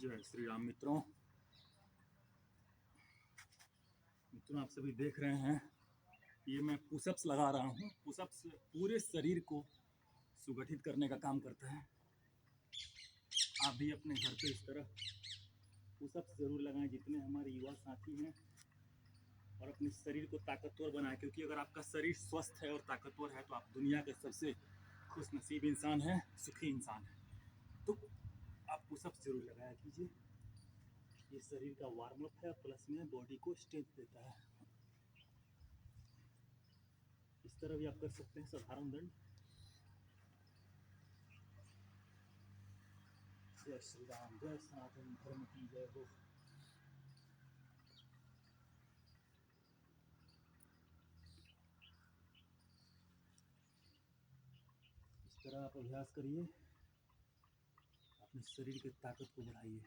जय श्री राम मित्रों। आप सभी देख रहे हैं, ये मैं पुशअप्स लगा रहा हूँ। पुशअप्स पूरे शरीर को सुगठित करने का काम करता है। आप भी अपने घर पे इस तरह पुशअप्स ज़रूर लगाएं, जितने हमारे युवा साथी हैं, और अपने शरीर को ताकतवर बनाएं, क्योंकि अगर आपका शरीर स्वस्थ है और ताकतवर है तो आप दुनिया के सबसे खुशनसीब इंसान हैं, सुखी इंसान हैं। तो आप पुशअप्स ज़रूर लगाया कीजिए। ये शरीर का वार्म अप है, प्लस में बॉडी को स्ट्रेंथ देता है। इस तरह भी आप कर सकते हैं साधारण दंड। जय श्री राम, जय सनातन धर्म की जय हो। इस तरह आप अभ्यास करिए, अपने शरीर की ताकत को बढ़ाइए।